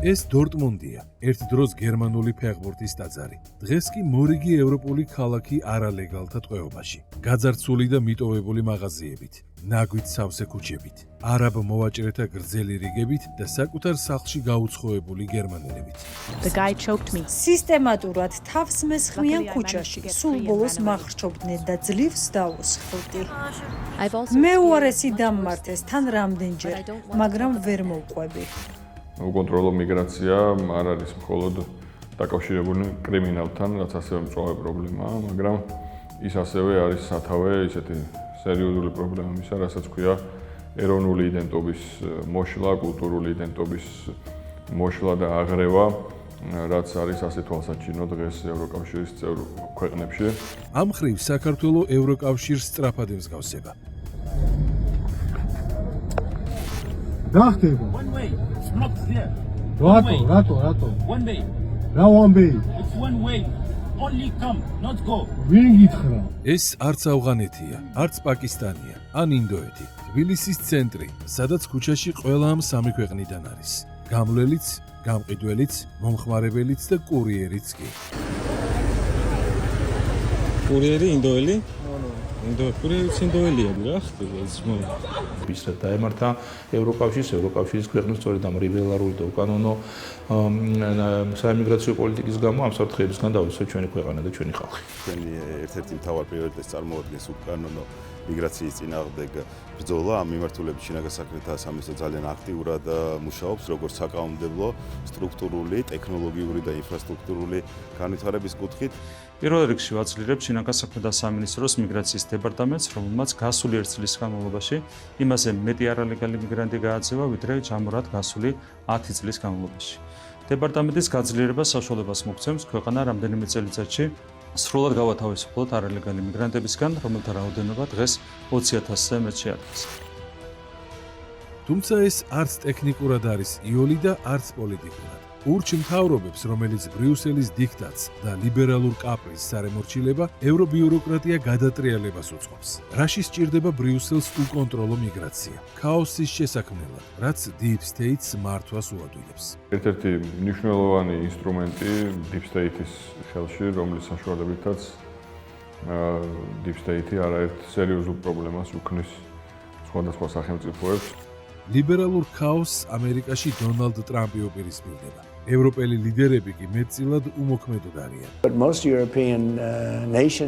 ეს დორტმუნდია, ერთ დროს გერმანული ფეხბურთის ტაძარი. დღეს კი მორიგი ევროპული ქალაქი არალეგალთა ტყვეობაში. გაძარცული და მიტოვებული მაღაზიებით, ნაგვით სავსე ქუჩებით, არაბ მოვაჭრეთა გრძელი რიგებით და საკუთარ სახლში გაუცხოებული გერმანელებით. სისტემატურად თავს მესხმიან ქუჩაში, სულ ბოლოს მახრჩობდნენ და ძლივს დაუსხლდი. მე უარესი დამმართეს თან რამდენჯერ, მაგრამ ვერ მოვყვები. უკონტროლო მიგრაცია არ არის მხოლოდ დაკავშირებული კრიმინალთან, რაც ასევე მწვავე პრობლემაა, მაგრამ ის ასევე არის სათავე ისეთი სერიოზული პრობლემა მისა, რასაც ქვია ეროვნული იდენტობის მოშლა, კულტურული იდენტობის მოშლა და აღრევა, რაც არის ასე თვალსაჩინო დღეს ევროკავშირის წევრ ქვეყნებში. ამ მხრივ საქართველოს ევროკავშირს სწრაფად ემსგავსება. გახდება. რატო? რა ვამბეი? ვინ გითხრა? ეს არც ავღანეთია, არც პაკისტანია, ან ინდოეთი. თბილისის ცენტრი, სადაც ქუჩაში ყველა ამ სამი ქვეყნიდან არის. გამლელიც, გამყიდველიც, მომხმარებელიც და კურიერიც კი. კურიერი ინდოელი? კურიერიც ინდოელია რა ხდება ეს ვისაც დაემართა ევროკავშირის ქვეყნებს სწორედ ამ რეგულარული და უკანონო საიმიგრაციო პოლიტიკის გამო ამ საფრთხეებისგან დავიცვათ ჩვენი ქვეყანა და ჩვენი ხალხი. ჩვენი ერთ-ერთი მთავარ პრიორიტეტს წარმოადგენს უკანონო მიგრაციის წინააღმდეგ ბრძოლა. ამ მიმართულებით შინაგან საქმეთა სამინისტრო ძალიან აქტიურად მუშაობს, როგორც საკანონმდებლო, სტრუქტურული, ტექნოლოგიური და ინფრასტრუქტურული განვითარების კუთხით. პირველ რიგში ვაძლიერებ შინაგან საქმეთა სამინისტროს მიგრაციის დეპარტამენტს, რომელმაც გასული 1 წლის განმავლობაში იმაზე მეტი არალეგალი მიგრანტი გააძევა, ვიდრე ჯამურად გასული 10 წლის განმავლობაში. დეპარტამენტის გაძლიერება საშუალებას მოგცემს ქვეყანა რამდენიმე წელიწადში სრულად გავათავისუფლოთ არალეგალი მიგრანტებისგან, რომელთა რაოდენობა დღეს 20,000-ზე მეტში არის. თუმცა ეს არც ტექნიკურად არის იოლი და არც პოლიტიკურად. ურჩ მთავრობებს, რომელიც ბრიუსელის დიქტატს და ლიბერალურ კაპრის სარემორჩილება ევრობიუროკრატია გადატრიალებას უწყობს. რაში სჭირდება ბრიუსელს უკონტროლო მიგრაცია, ქაოსის შესაქმნელად, რაც Deep State-ს მართვას უადვილებს. ერთ-ერთი მნიშვნელოვანი ინსტრუმენტი Deep State-ის ხელში, რომლის საშუალებითაც Deep State-ი არაერთ სერიოზულ პრობლემას უქმნის სხვადასხვა სახელმწიფოებს. ლიბერალურ ქაოსს ამერიკაში დონალდ ტრამპი უპირისპირდება. ევროპელი ლიდერები კი მეტწილად უმოქმედოდ არიან.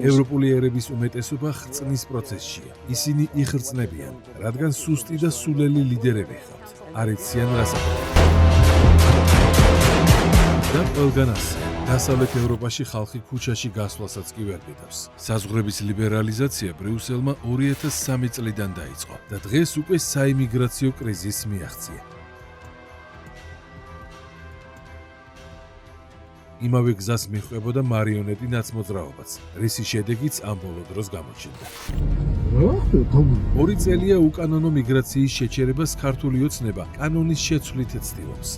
ევროპული ერების უმეტესობა ხრწნის პროცესშია. ისინი იხრწნებიან, რადგან სუსტი და სულელი ლიდერები ხართ. არ იციან რასაკეთებთ. და ყველგან ასე. დასავლეთ ევროპაში ხალხი ქუჩაში გასვლასაც კი ვერ გიდავს. საზღვრების ლიბერალიზაცია ბრიუსელმა 2003 წლიდან დაიწყო და დღეს უკვე საიმიგრაციო კრიზისს მიაღწია. იმავე გზას მიჰყვებოდა მარიონეტი ნაცმოძრაობაც, რისი შედეგიც ამ ბოლო დროს გამოჩნდა. 2 წელია უკანონო მიგრაციის შეჩერებას ქართული ოცნება კანონის შეცვლით ცდილობს.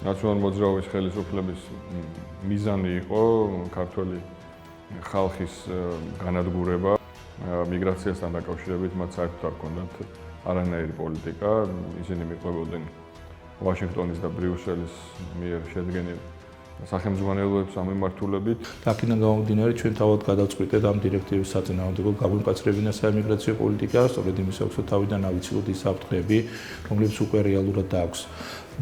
ნაციონალური მოძრაობის ხელისუფლების მიზანი იყო ქართული ხალხის განადგურება, მიგრაციასთან დაკავშირებით მათ საერთოდ არ ჰქონდათ არანაირი პოლიტიკა, ისინი მიყვებოდნენ ვაშინგტონის და ბრიუსელის მიერ შედგენილ სახელმძღვანელოებს ამ მიმართულებით. აქედან გამომდინარე ჩვენ თავად გადავწყვიტეთ ამ დირექტივის საწინააღმდეგო გაგვიმკაცრებინა საიმიგრაციო პოლიტიკა, სწორედ იმის აქვს თავიდან ავიცილოთ ის საფრთხეები, რომლებიც უკვე რეალურად აქვს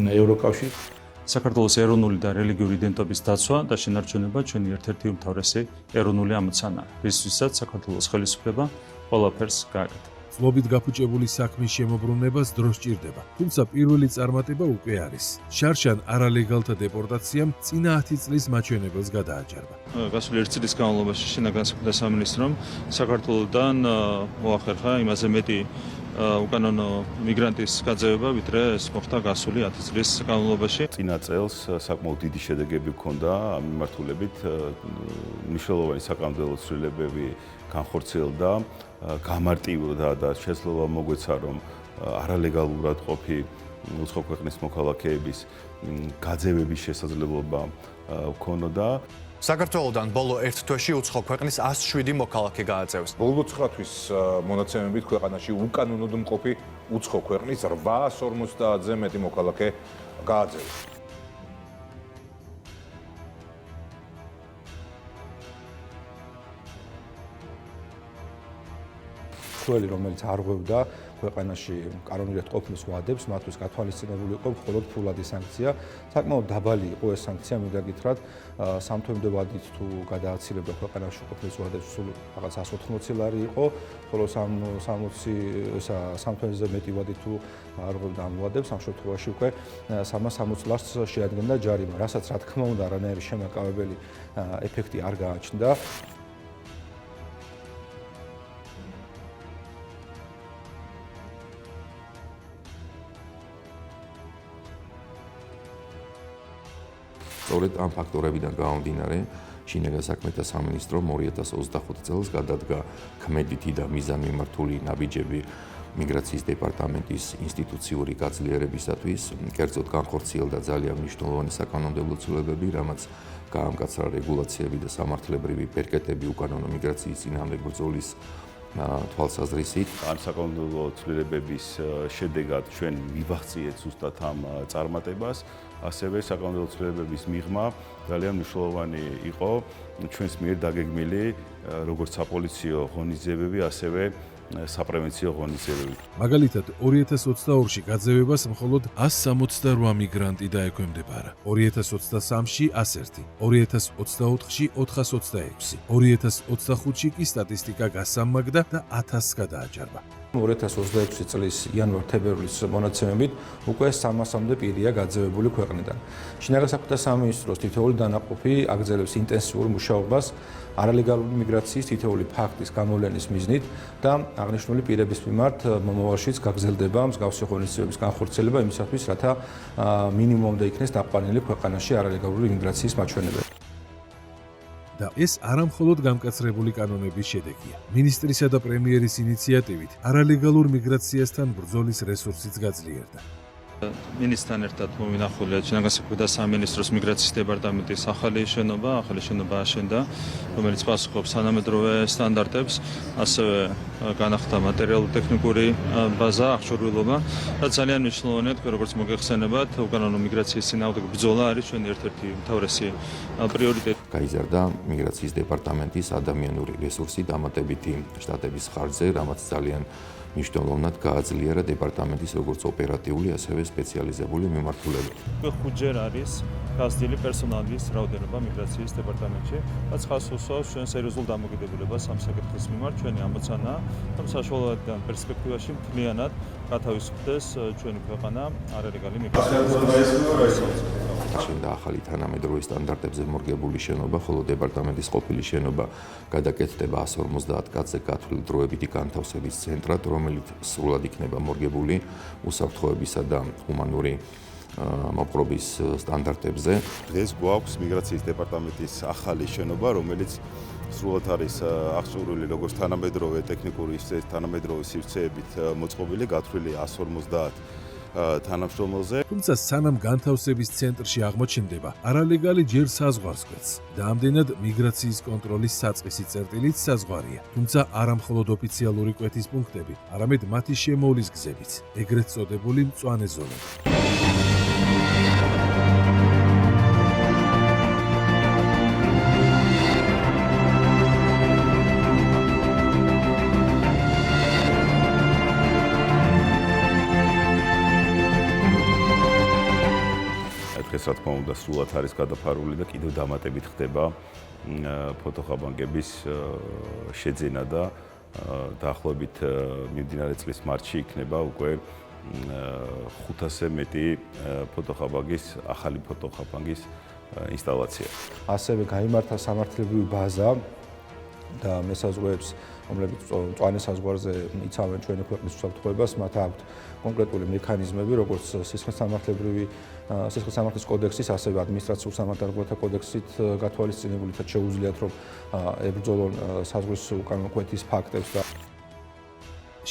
ევროკავშირს. საქართველოს ეროვნული და რელიგიური იდენტობის დაცვა და შენარჩუნება ჩვენი ერთ-ერთი უმთავრესი ეროვნული ამოცანაა, რისთვისაც საქართველოს ხელისუფლება ყველაფერს გააკეთა. ფლობით გაფუჭებული საქმის შემოbrunებას დრო სჭირდება, თუმცა პირველი წარმატება უკვე არის. შარშან არალეგალთა დეპორტაციამ წინა 10 წლის მაჩვენებელს გადააჭარბა. გასული 1 წლის განმავლობაში შინაგან საქმეთა სამინისტრომ საქართველოსთან მოახერხა იმაზე მეტი უკანონო მიგრანტის გაძევება, ვიდრე ეს მოხდა გასული 10 წლის განმავლობაში. წინა წელს საკმაოდ დიდი შედეგები ჰქონდა ამ მიმართულებით, მნიშვნელოვანი საკანონმდებლო ცვლილებები განხორციელდა, გამარტივდა და შესაძლოა მოგვეცა, რომ არალეგალურად ყოფი უცხო ქვეყნის მოქალაქეების გაძევების შესაძლებლობა ჰქონოდა. საქართველოდან ბოლო 1 თვეში უცხო ქვეყნის 107 მოქალაქე გააძევეს. ბოლო 9 თვის მონაცემებით ქვეყანაში უკანონოდ მყოფი უცხო ქვეყნის 850-ზე მეტი მოქალაქე გააძევეს. ხელი, რომელიც არ ღვევდა ქვეყანაში კანონიერ ყოფნის ვადებს, მათთვის გათვალისწინებული იყო მხოლოდ ფულადი სანქცია. საკმაოდ დაბალი იყო ეს სანქცია, მივდაგითხრათ, სამთვემდე ვადით თუ გადააცილებდა ქვეყანაში ყოფნის ვადებს, სულ რაღაც 180 ლარი იყო, ხოლო 360-ზე მეტი ვადით თუ არ ღვევდა ამ ვადებს, ამ შემთხვევაში უკვე 360 ლარს შეადგენდა ჯარიმა, რასაც რა თქმა უნდა არანაირი შემაკავებელი ეფექტი არ გააჩნდა. სწორედ ამ ფაქტორებიდან გამომდინარე, შინაგან საქმეთა სამინისტრომ 2025 წელს გადადგა ქმედითი და მიზანმიმართული ნაბიჯები მიგრაციის დეპარტამენტის ინსტიტუციური გაძლიერებისათვის, კერძოდ განხორციელდა ძალიან მნიშვნელოვანი საკანონმდებლო ცვლილებები, რამაც გაამკაცრა რეგულაციები და სამართლებრივი პერკეტები უკანონო მიგრაციის წინააღმდეგ ბრძოლის თვალსაზრისით. ამ საკანონმდებლო ცვლილებების შედეგად ჩვენ მივახციეთ ზუსტად ამ წარმატებას. ასევე საკანონმდებლო ცვლილებების მიღმა ძალიან მნიშვნელოვანი იყო ჩვენს მიერ დაგეგმილი როგორც საპოლიციო ღონისძიებები, ასევე საპრევენციო ღონისძიებები. მაგალითად, 2022-ში გაძევებას მხოლოდ 168 მიგრანტი დაექვემდებარა, 2023-ში 101, 2024-ში 426, 2025-ში კი სტატისტიკა გასამაგდა და 1000-ს გადააჭარბა. 2026 წლის იანვარ-თებერვლის მონაცემებით უკვე 300-მდე პირია გაძევებული ქვეყნიდან. შინაგან საქმეთა სამინისტროს თითოეული დანაყოფი აგრძელებს ინტენსიურ მუშაობას არალეგალური მიგრაციის თითოეული ფაქტის გამოვლენის მიზნით და აღნიშნული პირების მიმართ მომავალშიც გაგრძელდება მსგავსი ღონისძიებების განხორციელება იმისათვის, რათა მინიმუმამდე იქნეს დაყვანილი ქვეყანაში არალეგალური მიგრაციის მაჩვენებელი. და ეს არამხოლოდ გამკაცრებული კანონების შედეგია. მინისტრისა და პრემიერის ინიციატივით არალეგალურ მიგრაციასთან ბრძოლის რესურსიც გაძლიერდა. მინისტრთან ერთად მომინახულია შინაგან საქმეთა სამინისტროს მიგრაციის დეპარტამენტის ახალი შენობა აშენდა, რომელიც პასუხობს თანამედროვე სტანდარტებს, ასევე განახლდა მატერიალურ-ტექნიკური ბაზა, აღჭურვილობა, რაც ძალიან მნიშვნელოვანია, თქვენ როგორც მოგეხსენებათ, უკანონო მიგრაციის წინააღმდეგ ბრძოლა არის ჩვენი ერთ-ერთი მთავრესი პრიორიტეტი. გაიზარდა მიგრაციის დეპარტამენტის ადამიანური რესურსი დამატებითი შტატების ხარჯზე, რამაც ძალიან მნიშვნელოვნად გააძლიერა დეპარტამენტის როგორც ოპერატიული, ასევე სპეციალიზებული მიმართულებით. ხუთჯერ არის გაზრდილი პერსონალის რაოდენობა მიგრაციის დეპარტამენტში, რაც ხაზს უსვამს ჩვენ სერიოზულ დამოკიდებულებას ამ საკითხის მიმართ. ჩვენი ამოცანაა, რომ საშუალოებიდან პერსპექტივაში მთლიანად გათავისუფლდეს ჩვენი ქვეყანა არალეგალი მიგრაციისგან. შენდა ახალი თანამედროვე სტანდარტებზე მორგებული შენობა, ხოლო დეპარტამენტის ყოფილი შენობა გადაკეთდება 150 კაცზე გათვლილი დროებითი განთავსების ცენტრად, რომელიც სრულად იქნება მორგებული უსაფრთხოებისა და ჰუმანური მოპყრობის სტანდარტებზე. დღეს გვაქვს მიგრაციის დეპარტამენტის ახალი შენობა, რომელიც სრულად არის აღჭურვილი როგორც თანამედროვე ტექნიკური, ისე თანამედროვე სივრცეებით მოწყობილი, გათვლილი 150 თანამშრომელზე. თუმცა სანამ განთავსების ცენტრში აღმოჩნდება, არალეგალი ჯერ საზღვარს კვეთს და ამდენად მიგრაციის კონტროლის საწყისი წერტილიც საზღვარია. თუმცა არა მხოლოდ ოფიციალური კვეთის პუნქტები, არამედ მათი შემოვლის გზებიც, ეგრეთ წოდებული მწვანე ზოლები. ეს რა თქმა უნდა სრულად არის გადაფარული და კიდევ დამატებით ხდება ფოტოხაბანგების შეძენა და დაახლოებით მიმდინარე წლის მარტში იქნება უკვე 500-ზე მეტი ფოტოხაბანგის ახალი ფოტოხაბანგის ინსტალაცია. ასევე გაიმართა სამართლებრივი ბაზა და მესაზღვრეებს, რომლებიც მწვანე საზღვარზე იცავენ ჩვენი ქვეყნის უსაფრთხოებას, მათ აქვთ კონკრეტული მექანიზმები, როგორც სისხლის სამართლის კოდექსის, ასევე ადმინისტრაციულ სამართალთა კოდექსით გათვალისწინებული და შეუძლიათ, რომ ებრძოლონ საზღვრის უკანონო კვეთის ფაქტებს და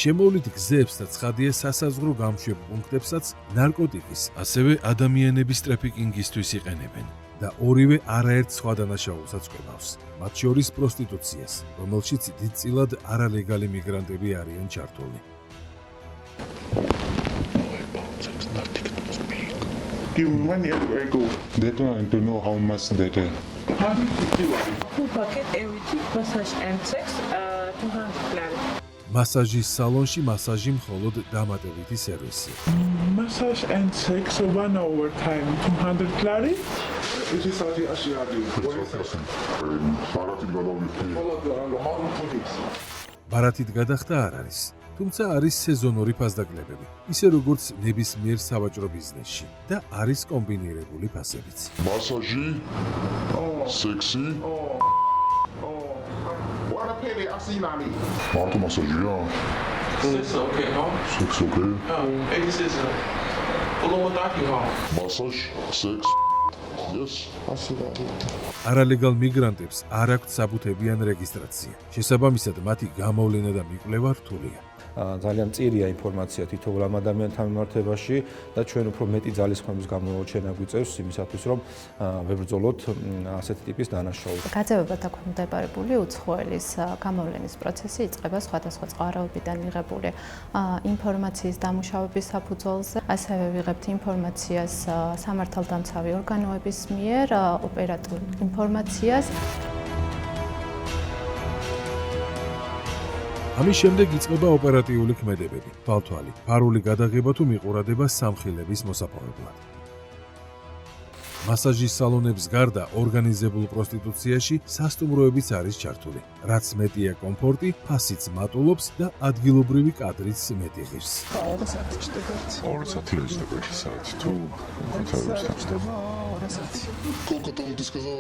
შემოვლით გზებს და ცხადია სასაზღვრო გამშვებ პუნქტებსაც ნარკოტიკის, ასევე ადამიანების ტრაფიკინგისთვის იყენებენ. და ორივე არაერთ სხვა დანაშაულსაც კვებავს. მათ შორის პროსტიტუციას, რომელშიც დიდწილად არალეგალი მიგრანტები არიან ჩართული. Give me money everywhere I go. They don't know how much they do. How did you do it? Full packet, everything, massage and sex, 200 lari. მასაჟის სალონში მასაჟი მხოლოდ დამატებითი სერვისია. Massage and sex, 1 hour time, 200 lari. This is how I do. ბარათით გადახდა არ არის. თუმცა არის სეზონური ფასდაკლებები, ისე როგორც ნებისმიერ სავაჭრო ბიზნესში და არის კომბინირებული ფასებიც. Massage, sexy. What a pity, I see money. Auto massage, yeah. Sex okay, huh? Sex okay. This is Polomodaki, huh? Massage, sex. Yes, I see that. არალეგალ მიგრანტებს არ აქვთ საბუთებიან რეგისტრაცია. შესაბამისად, მათი გამოვლენა და მიკვლევა რთულია. ძალიან მწირია ინფორმაცია თითოეულ ამ ადამიანთან მიმართებაში და ჩვენ უფრო მეტი ძალისხმევის გამოჩენა გვიწევს იმისათვის, რომ ვებრძოლოთ ასეთი ტიპის დანაშაულს. გაძევებად დაქვემდებარებული უცხოელის გამოვლენის პროცესი იწყება სხვადასხვა წყაროებიდან მიღებული ინფორმაციის დამუშავების საფუძველზე. ასევე ვიღებთ ინფორმაციას სამართალდამცავი ორგანოების მიერ, ოპერატიულ ინფორმაციას. ამის შემდეგ იწყება ოპერატიული ქმედებები, თვალთვალი, ფარული გადაღება თუ მიყურადება სამხილების მოსაპოვებლად. მასაჟის სალონებს გარდა ორგანიზებულ პროსტიტუციაში სასტუმროებიც არის ჩართული. რაც მეტია კომფორტი, ფასიც მატულობს და ადგილობრივი კადრიც მეტი ღირს. 2 საათი ჩდება. 2 საათი ჩდება საათი თუ ხოთაურს Сколько там ты сказал?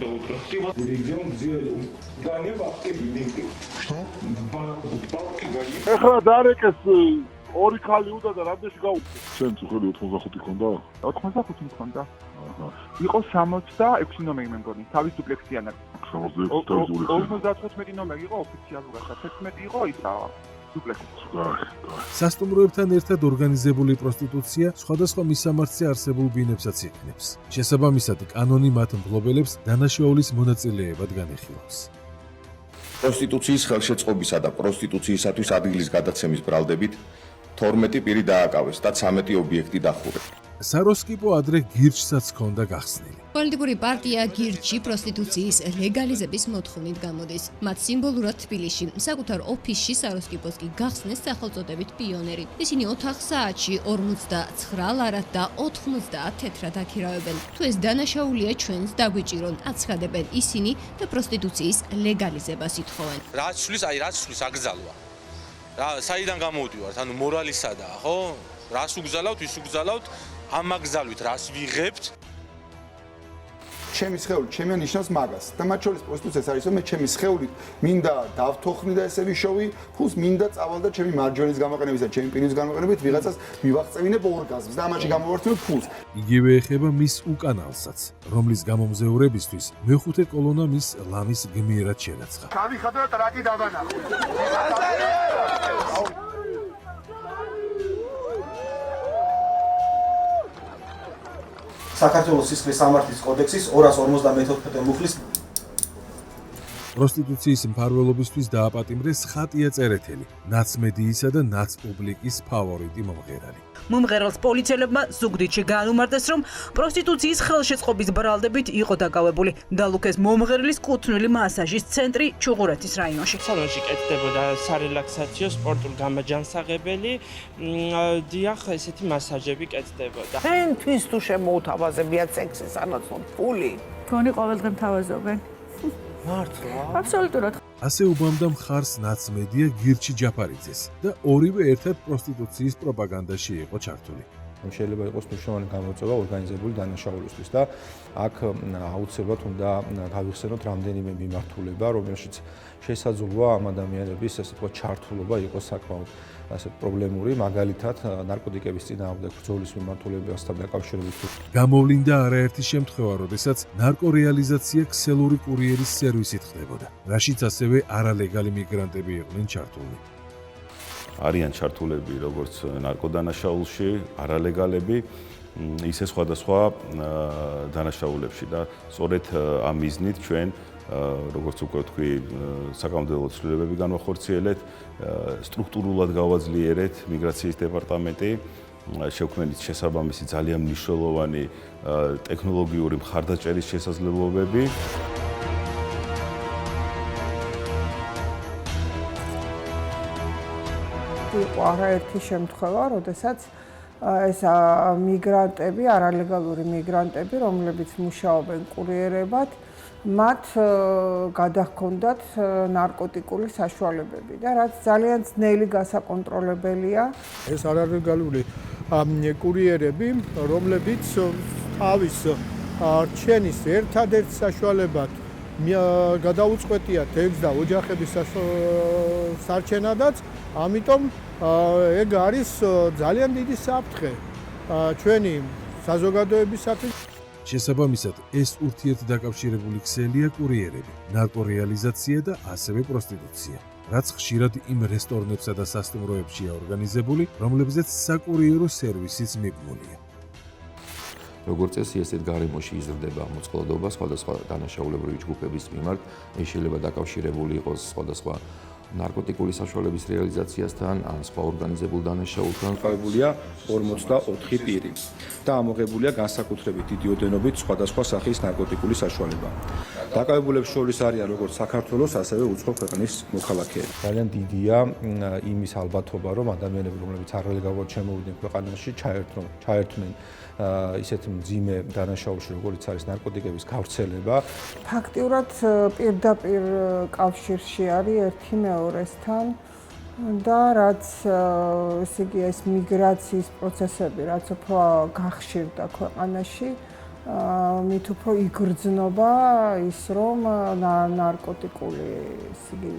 До утра. Идем где? Да не бабки, деньги. Что? Бабки гони. Ეხლა დარეკეს ორი ხალი უნდა და რამდენში გაუწევ? შენ წუხელი 85 ქონდა? 85 მქონდა. იყო 66 ნომერი მე მგონი, თავის დუპლექსიანად. 55 ნომერი იყო ოფიციალურად, 11 იყო ისა სასტუმროებთან ერთად ორგანიზებული პროსტიტუცია სხვადასხვა მისამართზე არსებულ ბინებსაც იყენებს. შესაბამისად, კანონი მათ მფლობელებს დანაშაულის მონაწილეებად განეხილავს. პროსტიტუციის ხელშეწყობისა და პროსტიტუციისათვის ადგილის გადაცემის ბრალდებით 12 პირი დააკავეს და 13 ობიექტი დახურეს. საროსკიპო ადრე გირჩსაც ჰქონდა გახსნილი. პოლიტიკური პარტია გირჩი პროსტიტუციის ლეგალიზების მოთხოვნით გამოდის. მათ სიმბოლურად თბილისში საკუთარ ოფისში საროსკიპოს კი გახსნეს სახელწოდებით პიონერი. ისინი 4 საათში 59 ლარად და 90 თეთრად აქირავებენ. თუ ეს დანაშაულია ჩვენს დაგვიჭირონ, აცხადებენ ისინი და პროსტიტუციის ლეგალიზებას ითხოვენ. რაც შლის აკრძალვა. რა საიდან გამოვდივართ? ანუ მორალისადაა, ხო? რას უგზავნავთ, ის უგზავნავთ, ამაგზავნით, რას ვიღებთ? ჩემი სხეული ჩემი ნიშნავს მაგას და მათ შორის პროსტიტუციას არის რომ მე ჩემი სხეულით მინდა დავთოხნი და ესე ვიშოვი, ხუს მინდა წავალ და ჩემი მარჯვენის გამოყენებით და ჩემი პირის გამოყენებით ვიღაცას მივახწევინებ ორგაზმს და ამაში გამოვართმევ ფულს. იგივე ეხება მის უკანალსაც, რომლის გამომზეურებისთვის მეხუთე კოლონა მის ლამის გმიერად შენაცხა. გავიხადო და ტრაკი დავანახო. საქართველოს სისხლის სამართლის კოდექსის 254 მუხლის პროსტიტუციის მფარველობისთვის დააპატიმრეს ხატია წერეთელი, ნაცმედიისა და ნაცპუბლიკის ფავორიტი მომღერალი. მომღერალს პოლიციელებმა ზუგდიდში გაანუმარტეს, რომ პროსტიტუციის ხელშეწყობის ბრალდებით იყო დაკავებული. დალუქეს მომღერლის კუთვნილი მასაჟის ცენტრი ჩუღურეთის რაიონში. სალონში კეთდებოდა სარელაქსაციო სპორტულ გამაჯანსაღებელი, დიახ, ესეთი მასაჟები კეთდებოდა. ჩვენთვის თუ შემოუთავაზებია სექსის ანაცნობ ფული. თქვენი ყოველდღე მთავაზობენ. მართლა? აბსოლუტურად. ასე უბამდა მხარს ნაცმედია გირჩი ჯაფარიძეს და ორივე ერთად პროსტიტუციის პროპაგანდაში იყო ჩართული. შეიძლება იყოს მნიშვნელოვანი გამოწვევა ორგანიზებული დანაშაულისთვის და აქ აუცილებლად უნდა გავიხსენოთ რამდენიმე მიმართულება, რომელშიც შესაძლოა ამ ადამიანების ასე ვთქვათ ჩართულობა იყოს საკმაოდ ასე პრობლემური, მაგალითად ნარკოტიკების წინააღმდეგ ბრძოლის მიმართულებასთან დაკავშირებით. გამოვლინდა არაერთი შემთხვევა, როდესაც ნარკორეალიზაცია ქსელური კურიერის სერვისით ხდებოდა, რაშიც ასევე არალეგალი მიგრანტები იყვნენ ჩართულნი. არიან ჩართულები როგორც ნარკოდანაშაულში, არალეგალები ისე სხვადასხვა დანაშაულებში და სწორედ ამ მიზნით ჩვენ როგორც უკვე ვთქვი, საკანონმდებლო ცვლილებები განვახორციელეთ, სტრუქტურულად გავაძლიერეთ მიგრაციის დეპარტამენტი, შევქმნით შესაბამისი ძალიან მნიშვნელოვანი ტექნოლოგიური მხარდაჭერის შესაძლებლობები. იყო არაერთი შემთხვევა, როდესაც ეს მიგრანტები, არალეგალური მიგრანტები, რომლებიც მუშაობენ კურიერებად, მათ გადაჰქონდათ ნარკოტიკული საშუალებები და რაც ძალიან ძნელი გასაკონტროლებელია. ეს არალეგალური კურიერები, რომლებიც თავის რჩენის ერთადერთ საშუალებად გადაუწყვეტიათ ელს და ოჯახების სარჩენადაც, ამიტომ ეგ არის ძალიან დიდი საფრთხე ჩვენი საზოგადოებისათვის. შესაბამისად, ეს ურთიერთდაკავშირებული ქსელია კურიერები, ნარკორეალიზაცია და ასევე პროსტიტუცია, რაც ხშირად იმ რესტორნებსა და სასტუმროებშია ორგანიზებული, რომლებზეც საკურიერო სერვისიც მიბმულია. როგორც წესი, ესეთ გარემოში იზრდება მოწყვლადობა სხვადასხვა დანაშაულებრივი ჯგუფების მიმართ, ეს შეიძლება დაკავშირებული იყოს სხვადასხვა ნარკოტიკული საშუალების რეალიზაციასთან ან სხვა ორგანიზებულ დანაშაულთან. გაყოლებულია 44 პირი და ამოღებულია განსაკუთრებით დიდი ოდენობით სხვადასხვა სახის ნარკოტიკული საშუალება. დაკავებულებს შორის არიან როგორც საქართველოს, ასევე უცხო ქვეყნის მოქალაქეები. ძალიან დიდია იმის ალბათობა, რომ ადამიანები, რომლებიც არალეგალურად შემოვიდნენ ქვეყანაში, ჩაერთვნენ ისეთ მძიმე დანაშაულში, როგორც არის ნარკოტიკების გავრცელება. ფაქტიურად პირდაპირ კავშირში არის ერთი მეორესთან და რაც ესე იგი ეს მიგრაციის პროცესები, რაც უფრო გახშირდა ქვეყანაში, მით უფრო იგრძნობა ის, რომ ნარკოტიკული ესე იგი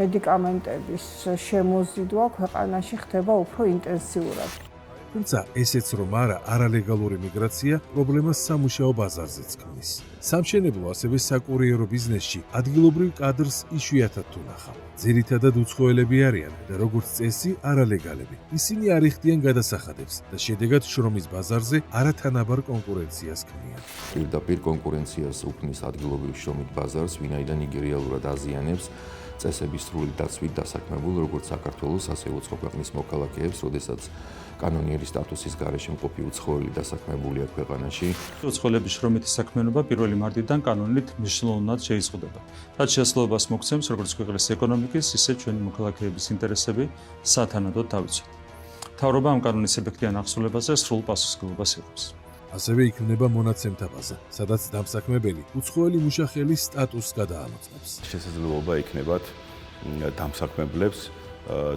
მედიკამენტების შემოზიდვა ქვეყანაში ხდება უფრო ინტენსიურად. თუმცა ესეც რომ არალეგალური მიგრაცია პრობლემას სამუშაო ბაზარზეც ქმნის. სამშენებლო ასევე საკურიერო ბიზნესში ადგილობრივ კადრს იშვიათად თუ ნახავ. ძირითადად უცხოელები არიან და როგორც წესი არალეგალები. ისინი არ იხდიან გადასახადებს და შედეგად შრომის ბაზარზე არათანაბარ კონკურენციას ქმნიან. პირდაპირ კონკურენციას უქმნის ადგილობრივ შრომით ბაზარს, ვინაიდან იგი რეალურად აზიანებს წესების სრული დაცვით დასაქმებულ როგორც საქართველოს, ასევე უცხო ქვეყნის მოქალაქეებს, როდესაც კანონიერი სტატუსის გარეშე მყოფი უცხოელი დასაქმებულია ქვეყანაში. უცხოელების შრომითი საქმიანობა პირველი მარტიდან კანონით მნიშვნელოვნად შეიზღუდება. რაც შესაძლებლობას მოგცემს როგორც ქვეყნის ეკონომიკის, ისე ჩვენი მოქალაქეების ინტერესები სათანადოდ დავიცვათ. მთავრობა ამ კანონის ეფექტიან აღსრულებაზე სრულ პასუხისმგებლობას იღებს. ასევე იქნება მონაცემთა ბაზა, სადაც დამსაქმებელი უცხოელი მუშახელის სტატუსს გადაამოწმებს. შესაძლებლობა იქნებათ დამსაქმებლებს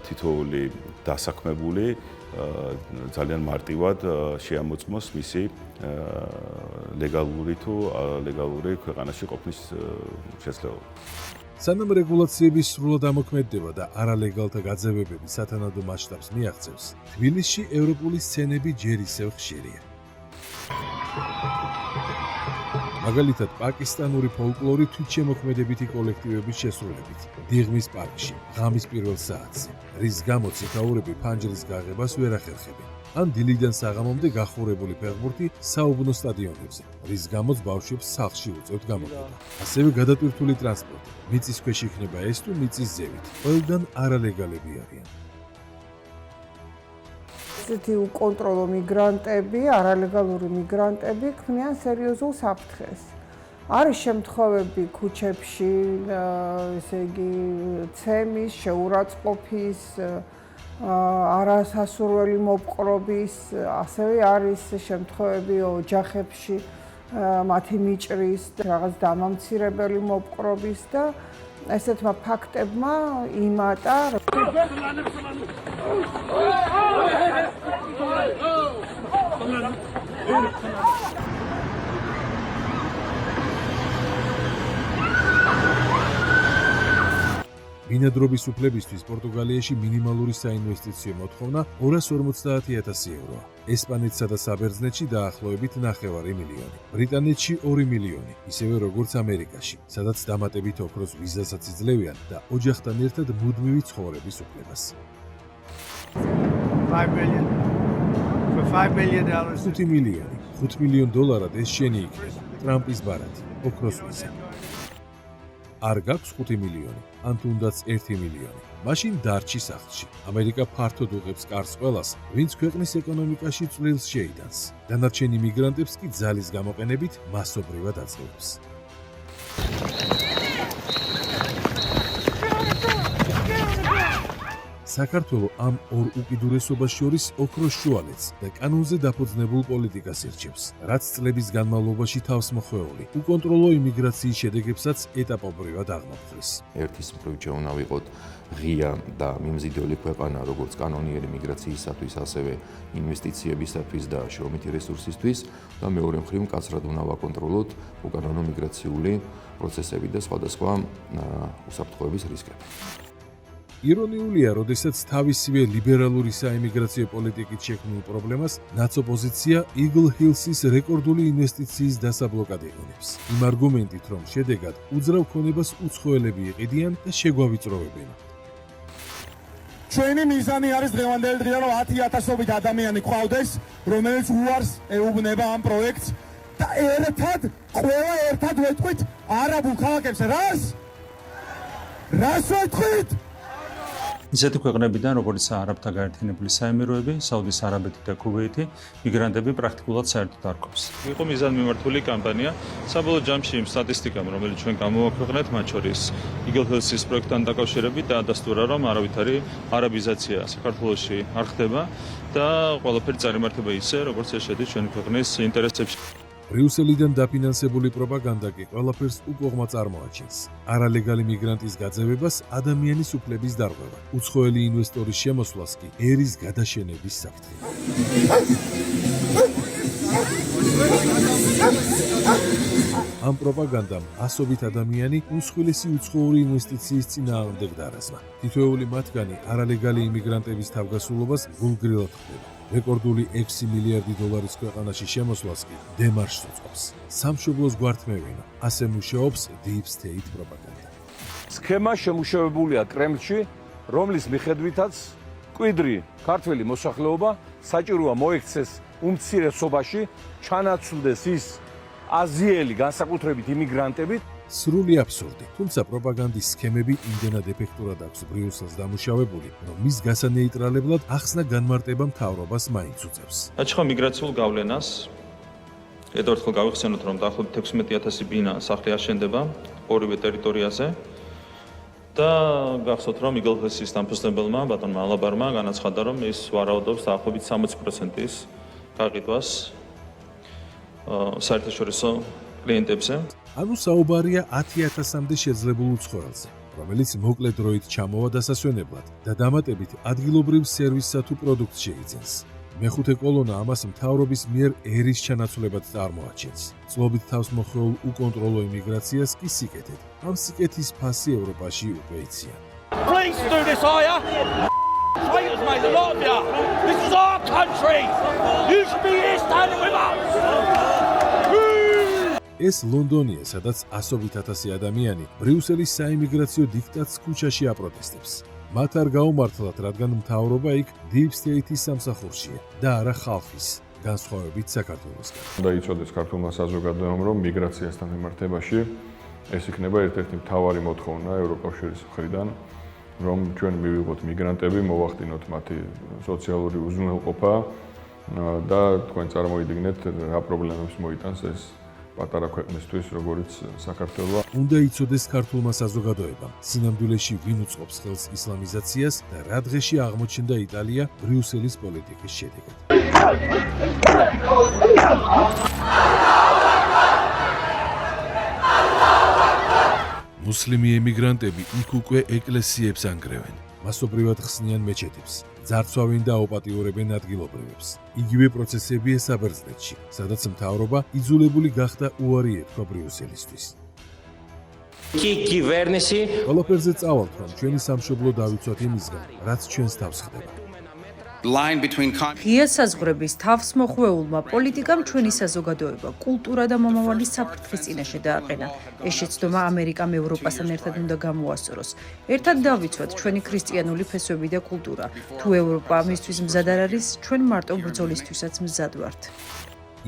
თითოეული დასაქმებული ძალიან მარტივად შეამოწმოს მისი ლეგალური თუ ალეგალური ქვეყანაში ყოფნის შესაძლებლობა. სანამ რეგულაციების სრულად ამოქმედება და არალეგალთა გაძევებები სათანადო მასშტაბს მიაღწევს, თბილისში ევროპული სცენები ჯერ ისევ ხშირია. მაგალითად, პაკისტანური ფოლკლორი თვითშემოქმედებითი კოლექტივების შესრულებით, დიღმის პარკში, ღამის პირველ საათზე, რის გამოც იქაურები ფანჯრის გაღებას ვერ ახერხებენ. ან დილიდან საღამომდე გახურებული ფეხბურთი საუბნო სტადიონებზე, რის გამოც ბავშვებს სახლში უწევთ გამოგება. ასევე გადატვირთული ტრანსპორტი, მიწის ქვეშ იქნება ეს თუ მიწის ზევით, ყველგან არალეგალები არიან. ესეთი უკონტროლო მიგრანტები, არალეგალური მიგრანტები ქმნიან სერიოზულ საფრთხეს. არის შემთხვევები ქუჩებში, ესე იგი, ცემის, შეურაცხყოფის, არასასურველი მოპყრობის, ასევე არის შემთხვევები ოჯახებში, მათი მიჭრის, რაღაც დამამცირებელი მოპყრობის და ესეთმა ფაქტებმა იმატა ბინადრობის უფლებისთვის პორტუგალიაში მინიმალური საინვესტიციო მოთხოვნა 250.000 ევროა. ესპანეთსა და საბერძნეთში დაახლოებით 9 მილიონი. ბრიტანეთში 2 მილიონი, ისევე როგორც ამერიკაში, სადაც დამატებით ოქროს ვიზასაც იძლევიან და ოჯახთან ერთად მუდმივი ცხოვრების უფლებას. 5 million for $5 million. 5 მილიონი, $5 მილიონ ეს შენი იქნება. ტრამპის ბარათი, ოქროს ვიზა. არ გაქვს 5 მილიონი, ან თუნდაც 1 მილიონი. მაშინ დარჩი სახლში. ამერიკა ფართოდ უღებს კარს ყველას, ვინც ქვეყნის ეკონომიკაში წვლილს შეიტანს. დანარჩენი მიგრანტებს კი ძალის გამოყენებით მასობრივად აძლევს. საქართველო ამ ორ უკიდურესობას შორის ოქროს შუალედს და კანონზე დაფუძნებულ პოლიტიკას ირჩევს, რაც წლების განმავლობაში თავს მოხვეული, უკონტროლო იმიგრაციის შედეგებსაც ეტაპობრივად აღმოფხრის. ერთის მხრივ ჩვენ ვიყოთ ღია და მიმზიდველი ქვეყანა, როგორც კანონიერი მიგრაციისათვის, ასევე ინვესტიციებისათვის და შრომითი რესურსისთვის და მეორე მხრივ მკაცრად უნდა ვაკონტროლოთ უკანონო მიგრაციული პროცესები და სხვადასხვა უსაფრთხოების რისკები. ირონიულია, როდესაც თავისივე ლიბერალური საიმიგრაციო პოლიტიკით შექმნილ პრობლემას ნაცოპოზიცია Eagle Hills-ის რეკორდული ინვესტიციის დასაბლოკად იყენებს. იმ არგუმენტით, რომ შედეგად უძრავ ქონებას უცხოელები იყიდიან და შეგვავიწროვებენ. ჩვენი მიზანი არის დღევანდელი დღიდან, რომ 10,000-ობით ადამიანი ყავდეს, რომელიც უარს ეუბნება ამ პროექტს და ყველა ერთად ვეთქვით არაბულ ქალაქებს რას ვეთქვით? ისეთი ქვეყნებიდან, როგორიცაა არაბთა გაერთიანებული საემიროები, საუდის არაბეთი და ქუვეითი, მიგრანტები პრაქტიკულად საერთოდ არ ყავს. იყო მიზანმიმართული კამპანია, საბოლოო ჯამში იმ სტატისტიკამ, რომელიც ჩვენ გამოვაქვეყნეთ, მათ შორის Eagle Hills-ის პროექტთან დაკავშირებით დაადასტურა, რომ არავითარი არაბიზაცია საქართველოში არ ხდება და ყველაფერი წარიმართება ისე, როგორც ეს შედის ჩვენი ქვეყნის ინტერესებში. ბრიუსელიდან დაფინანსებული პროპაგანდა კი ყველაფერს უკუღმა წარმოაჩენს. არალეგალი მიგრანტის გაძევებას ადამიანის უფლების დარღვევა, უცხოელი ინვესტორის შემოსვლას კი ერის გადაშენების საფრთხე. ამ პროპაგანდამ ასობით ადამიანი უმსხვილესი უცხოური ინვესტიციის წინააღმდეგ დაარაზმა. თითოეული მათგანი არალეგალი იმიგრანტების თავგასულობას გულგრილად ხდება. რეკორდული $6 მილიარდი ქვეყანაში შემოსვლას კი დემარშს უწყობს. სამშობლოს გვართმევინა, ასე მუშაობს Deep State პროპაგანდა. სქემა შემუშავებულია კრემლში, რომლის მიხედვითაც მკვიდრი ქართველი მოსახლეობა საჭიროა მოექცეს უმცირესობაში, ჩანაცვლდეს ის აზიელი განსაკუთრებით იმიგრანტებით. სრული აბსურდი, თუმცა პროპაგანდის სქემები იმდენად ეფექტურად აქვს ბრიუსელს დამუშავებული, რომ მის გასანეიტრალებლად ახსნა განმარტება მთავრობას მაინც უწევს. აჩხა მიგრაციულ გავლენას ერთერთხელ გავიხსენოთ, რომ დაახლოებით 16,000 ბინა სახლი აშენდება ორივე ტერიტორიაზე და გახსოვთ, რომ Eagle Hills-ის დამფუძნებელმა ბატონმა ალაბარმა განაცხადა, რომ ის ვარაუდობს დაახლოებით 60%-ის გაყიდვას საერთაშორისო კლიენტებზე. ანუ საუბარია 10,000-მდე შეძლებულ უცხოელზე, რომელიც მოკლე დროით ჩამოვა დასასვენებლად და დამატებით ადგილობრივ სერვისსა თუ პროდუქტს შეიძენს. მეხუთე კოლონა ამას მთავრობის მიერ ერის ჩანაცვლებად წარმოაჩენს. წლობით თავს მოხეულ უკონტროლო იმიგრაციას კი სიკეთეთ. ამ სიკეთის ფასი ევროპაში უკვე იციან. Please do this, higher. Traitors, mate, a lot of you. This is our country. You should be here standing with us. ეს ლონდონია, სადაც ასობით ათასი ადამიანი ბრიუსელის საიმიგრაციო დიქტატს ქუჩაში აპროტესტებს. მათ არ გაუმართლათ, რადგან მთავრობა იქ Deep State-ის სამსახურშია და არა ხალხის, განსხვავებით საქართველოსგან. უნდა იცოდეს ქართულმა საზოგადოებამ, რომ მიგრაციასთან მიმართებაში ეს იქნება ერთ-ერთი მთავარი მოთხოვნა ევროკავშირის მხრიდან, რომ ჩვენ მივიღოთ მიგრანტები, მოვახდინოთ მათი სოციალური უზრუნველყოფა და თქვენ წარმოიდგინეთ, რა პრობლემებს მოიტანს ეს პატარა ქვეყნისთვის, როგორც საქართველო. უნდა იცოდეს ქართულმა საზოგადოებამ, სინამდვილეში ვინ უწყობს ხელს ისლამიზაციას და რა დღეში აღმოჩნდა იტალია ბრიუსელის პოლიტიკის შედეგად. მუსლიმი ემიგრანტები იქ უკვე ეკლესიებს ანგრევენ, მასობრივად ხსნიან მეჩეთებს. ძარცვავენ და ოპატიურებენ ადგილობრივებს. იგივე პროცესებია საბერძნეთში, სადაც მთავრობა იძულებული გახდა უარი ეთქვა ბრიუსელისთვის. ყველაფერზე წავალთ, რომ ჩვენი სამშობლო დავიცვათ იმისგან, რაც ჩვენს თავს ხდება. ღია საზღვრების თავს მოხვეულმა პოლიტიკამ ჩვენი საზოგადოება, კულტურა და მომავალი საფრთხის წინაშე დააყენა. ეს შეცდომა ამერიკამ ევროპასთან ერთად უნდა გამოასწოროს. ერთად დავიცვათ ჩვენი ქრისტიანული ფესვები და კულტურა. თუ ევროპა ამისთვის მზად არ არის, ჩვენ მარტო ბრძოლისთვისაც მზად ვართ.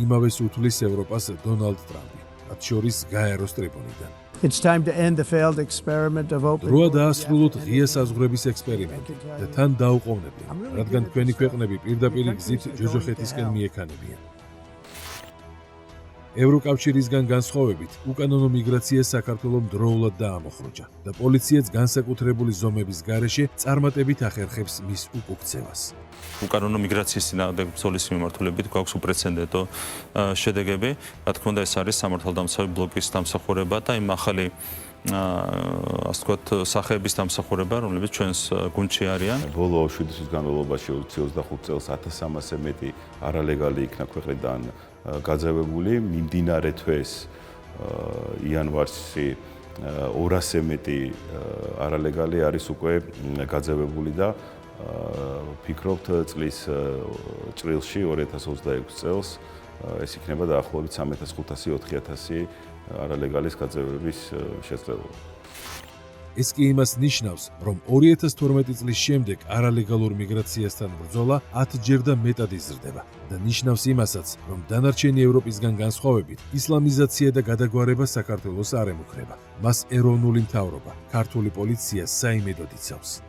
იმავეს უთვლის ევროპას დონალდ ტრამპი, მათ შორის გაეროს ტრიბუნიდან. It's time to end the failed experiment of open. დროა დაასრულოთ ღია საზღვრების ექსპერიმენტი და თან დაუყოვნებლივ, რადგან თქვენი ქვეყნები პირდაპირ გზით ჯოჯოხეთისკენ მიექანებიან. ევროკავშირისგან განსხვავებით, უკანონო მიგრაცია საქართველომ დროულად დაამოხროჯა და პოლიციაც განსაკუთრებული ზომების გარეშე წარმატებით ახერხებს მის უკუქცევას. უკანონო მიგრაციის წინააღმდეგ ბრძოლის მიმართულებით გვაქვს უპრეცედენტო შედეგები. რა თქმა უნდა, ეს არის სამართალდამცავი ბლოკის დამსახურება და იმ ახალი ასე ვთქვათ, სახეების დამსახურება, რომლებიც ჩვენს გუნდში არიან. ბოლო 7 წლის განმავლობაში 25 წელს 1300-ზე მეტი არალეგალი იქნა ქვეყნიდან გაძევებული, მიმდინარე თვეს იანვარში 200-ზე მეტი არალეგალი არის უკვე გაძევებული და ფიქრობთ წლის ჭრილში 2026 წელს ეს იქნება დაახლოებით 3500-4000 არალეგალის გაძევების შესაძლებლობა. ეს კი იმას ნიშნავს, რომ 2012 წლის შემდეგ არალეგალურ მიგრაციასთან ბრძოლა 10-ჯერ და მეტად იზრდება და ნიშნავს იმასაც, რომ დანარჩენი ევროპისგან განსხვავებით, ისლამიზაცია და გადაგვარება საქართველოს არ ემუქრება. მას ეროვნული მთავრობა, ქართული პოლიცია საიმედოდ იცავს.